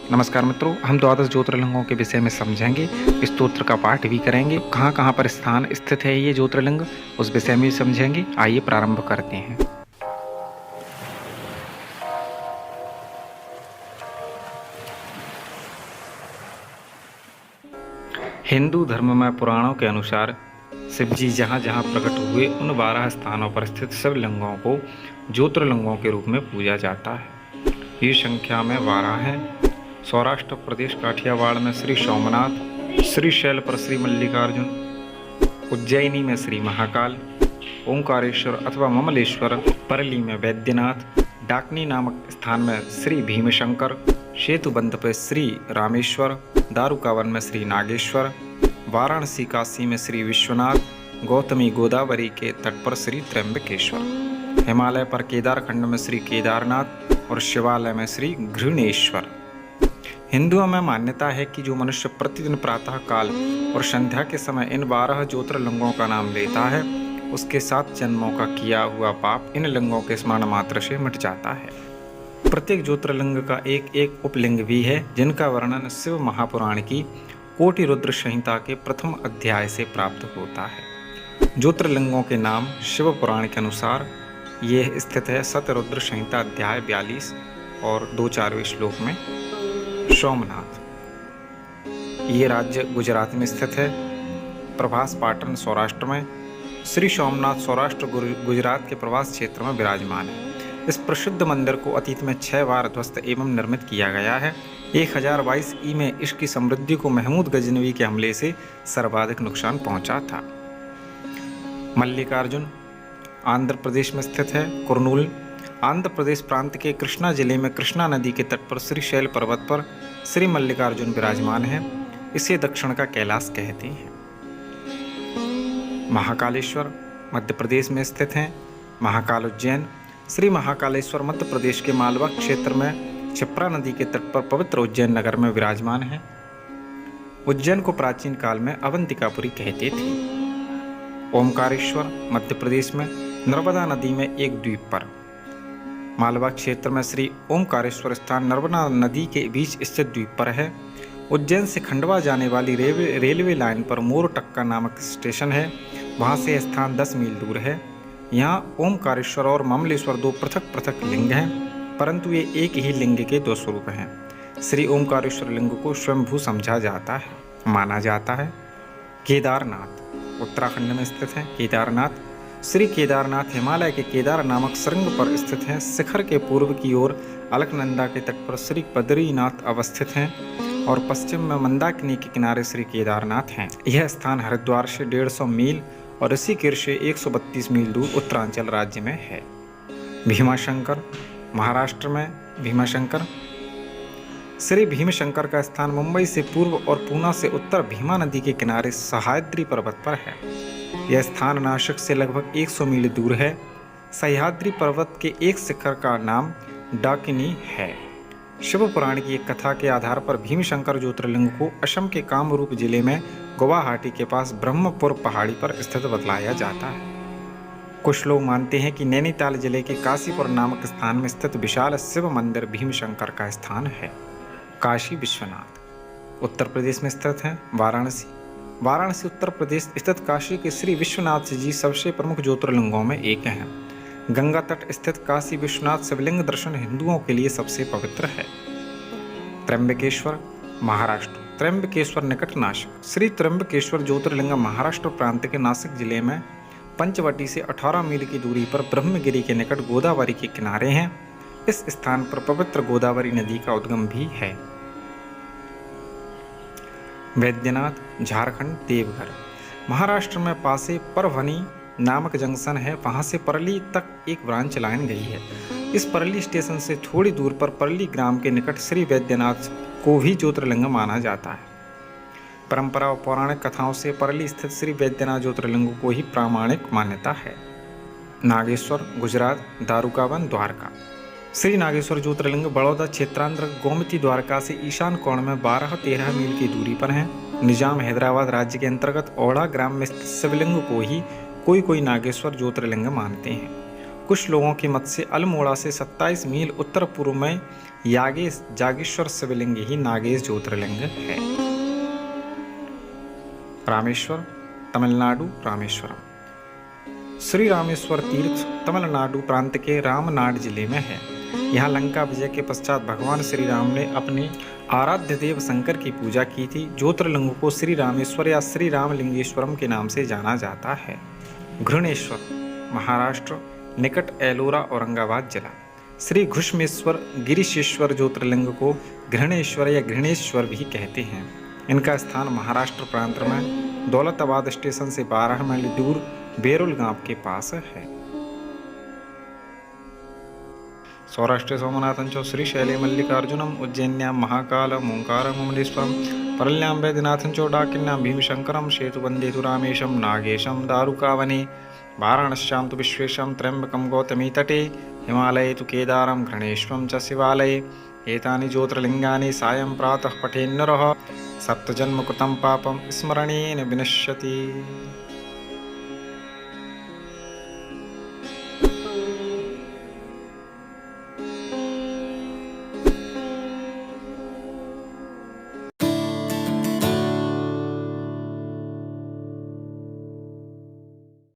नमस्कार मित्रों, हम द्वादश ज्योतिर्लिंगों के विषय में समझेंगे, स्तोत्र का पाठ भी करेंगे, कहाँ कहाँ पर स्थान स्थित है ये ज्योतिर्लिंग, उस विषय में भी समझेंगे। आइए प्रारंभ करते हैं। हिंदू धर्म में पुराणों के अनुसार शिव जी जहाँ जहाँ प्रकट हुए उन 12 स्थानों पर स्थित शिवलिंगों को ज्योतिर्लिंगों के रूप में पूजा जाता है। ये संख्या में 12 हैं। सौराष्ट्र प्रदेश काठियावाड़ में श्री सोमनाथ, श्रीशैल पर श्री मल्लिकार्जुन, उज्जैनी में श्री महाकाल, ओंकारेश्वर अथवा ममलेश्वर, परली में वैद्यनाथ, डाकनी नामक स्थान में श्री भीमशंकर, सेतुबंध पर श्री रामेश्वर, दारुकावन में श्री नागेश्वर, वाराणसी काशी में श्री विश्वनाथ, गौतमी गोदावरी के तट पर श्री त्र्यंबकेश्वर, हिमालय पर केदारखंड में श्री केदारनाथ और शिवालय में श्री घृणेश्वर। हिंदुओं में मान्यता है कि जो मनुष्य प्रतिदिन प्रातः काल और संध्या के समय इन 12 ज्योतिर्लिंगों का नाम लेता है, उसके 7 जन्मों का किया हुआ पाप इन लिंगों के स्मरण मात्र से मिट जाता है। प्रत्येक ज्योतिर्लिंग का एक एक उपलिंग भी है, जिनका वर्णन शिव महापुराण की कोटि रुद्र संहिता के प्रथम अध्याय से प्राप्त होता है। ज्योतिर्लिंगों के नाम शिव पुराण के अनुसार ये स्थित है सतरुद्र संहिता अध्याय 42 और 2-4वें श्लोक में। सोमनाथ, ये राज्य गुजरात में स्थित है। प्रभास पाटन सौराष्ट्र में। श्री सोमनाथ सौराष्ट्र गुजरात के प्रवास क्षेत्र में विराजमान है। इस प्रसिद्ध मंदिर को अतीत में 6 बार ध्वस्त एवं निर्मित किया गया है। 1022 ई में इसकी समृद्धि को महमूद गजनवी के हमले से सर्वाधिक नुकसान पहुंचा था। मल्लिकार्जुन आंध्र प्रदेश में स्थित है। कुरनूल आंध्र प्रदेश प्रांत के कृष्णा जिले में कृष्णा नदी के तट पर श्रीशैल पर्वत पर श्री मल्लिकार्जुन विराजमान है। इसे दक्षिण का कैलाश कहते हैं। महाकालेश्वर मध्य प्रदेश में स्थित हैं। महाकाल उज्जैन श्री महाकालेश्वर मध्य प्रदेश के मालवा क्षेत्र में क्षिप्रा नदी के तट पर पवित्र उज्जैन नगर में विराजमान है। उज्जैन को प्राचीन काल में अवंतिकापुरी कहते थे। ओमकारेश्वर मध्य प्रदेश में नर्मदा नदी में एक द्वीप पर। मालवा क्षेत्र में श्री ओमकारेश्वर स्थान नर्मदा नदी के बीच स्थित द्वीप पर है। उज्जैन से खंडवा जाने वाली रेलवे लाइन पर मोरटक्का नामक स्टेशन है। वहाँ से स्थान 10 मील दूर है। यहाँ ओमकारेश्वर और ममलेश्वर 2 पृथक पृथक लिंग हैं, परंतु ये एक ही लिंग के 2 स्वरूप हैं। श्री ओमकारेश्वर लिंग को स्वयंभू समझा जाता है, माना जाता है। केदारनाथ उत्तराखंड में स्थित है। केदारनाथ श्री केदारनाथ हिमालय के केदार नामक श्रृंग पर स्थित हैं। शिखर के पूर्व की ओर अलकनंदा के तट पर श्री बद्रीनाथ अवस्थित हैं और पश्चिम में मंदाकिनी के किनारे श्री केदारनाथ हैं। यह स्थान हरिद्वार से 150 मील और ऋषिकेश से 132 मील दूर उत्तरांचल राज्य में है। भीमाशंकर महाराष्ट्र में। भीमाशंकर श्री भीमशंकर का स्थान मुंबई से पूर्व और पूना से उत्तर भीमा नदी के किनारे सह्याद्री पर्वत पर है। यह स्थान नासिक से लगभग 100 मील दूर है। सह्याद्री पर्वत के एक शिखर का नाम डाकिनी है। शिव पुराण की एक कथा के आधार पर भीमशंकर ज्योतिर्लिंग को असम के कामरूप जिले में गुवाहाटी के पास ब्रह्मपुर पहाड़ी पर स्थित बतलाया जाता है। कुछ लोग मानते हैं कि नैनीताल जिले के काशीपुर नामक स्थान में स्थित विशाल शिव मंदिर भीमशंकर का स्थान है। काशी विश्वनाथ उत्तर प्रदेश में स्थित है। वाराणसी उत्तर प्रदेश स्थित काशी के श्री विश्वनाथ जी सबसे प्रमुख ज्योतिर्लिंगों में एक हैं। गंगा तट स्थित काशी विश्वनाथ शिवलिंग दर्शन हिंदुओं के लिए सबसे पवित्र है। त्र्यंबकेश्वर महाराष्ट्र। त्र्यंबकेश्वर निकट नासिक। श्री त्र्यंबकेश्वर ज्योतिर्लिंग महाराष्ट्र प्रांत के नासिक जिले में पंचवटी से 18 मील की दूरी पर ब्रह्मगिरी के निकट गोदावरी के किनारे हैं। इस स्थान पर पवित्र गोदावरी नदी का उद्गम भी है। वैद्यनाथ झारखंड देवघर महाराष्ट्र में पासे परभनी नामक जंक्शन है। वहां से परली तक एक ब्रांच लाइन गई है। इस परली स्टेशन से थोड़ी दूर पर परली ग्राम के निकट श्री वैद्यनाथ को भी ज्योतिर्लिंग माना जाता है। परंपरा और पौराणिक कथाओं से परली स्थित श्री वैद्यनाथ ज्योतिर्लिंग को ही प्रामाणिक मान्यता है। नागेश्वर गुजरात दारुकावन द्वारका। श्री नागेश्वर ज्योतिर्लिंग बड़ौदा क्षेत्रांतर्गत गोमती द्वारका से ईशान कोण में 12-13 मील की दूरी पर है। निजाम हैदराबाद राज्य के अंतर्गत औड़ा ग्राम में स्थित शिवलिंग को ही कोई नागेश्वर ज्योतिर्लिंग मानते हैं। कुछ लोगों के मत से अल्मोड़ा से 27 मील उत्तर पूर्व में जागेश्वर शिवलिंग ही नागेश ज्योतिर्लिंग है। रामेश्वर, तमिलनाडु। रामेश्वरम श्री रामेश्वर तीर्थ तमिलनाडु प्रांत के रामनाड जिले में है। यहाँ लंका विजय के पश्चात भगवान श्री राम ने अपने आराध्य देव शंकर की पूजा की थी। ज्योतिर्लिंग को श्री रामेश्वर या श्री रामलिंगेश्वरम के नाम से जाना जाता है। घृणेश्वर, महाराष्ट्र, निकट एलोरा, औरंगाबाद जिला। श्री घृष्मेश्वर गिरिशेश्वर ज्योतिर्लिंग को घृणेश्वर या घृणेश्वर भी कहते हैं। इनका स्थान महाराष्ट्र प्रांत में दौलताबाद स्टेशन से 12 मील दूर बेरुल गांव के पास है। सौराष्ट्र सोमनाथं च श्रीशैले मल्लिकार्जुनम उज्जैन्यां महाकालम ओंकारं मुमुलेश्वरम परल्यां वैद्यनाथं च डाकिन्यां भीमशंकरम सेतुबन्धेतु रामेशं नागेशं दारुकावने वाराणस्यां तु विश्वेशं त्र्यम्बकं गौतमी तटे हिमालये तु केदारं घृणेश्वरं च शिवालये एतानि ज्योतिर्लिङ्गानि सायं प्रातः पठेन्नरः सप्तजन्मकृतं पापं स्मरणेन विनश्यति।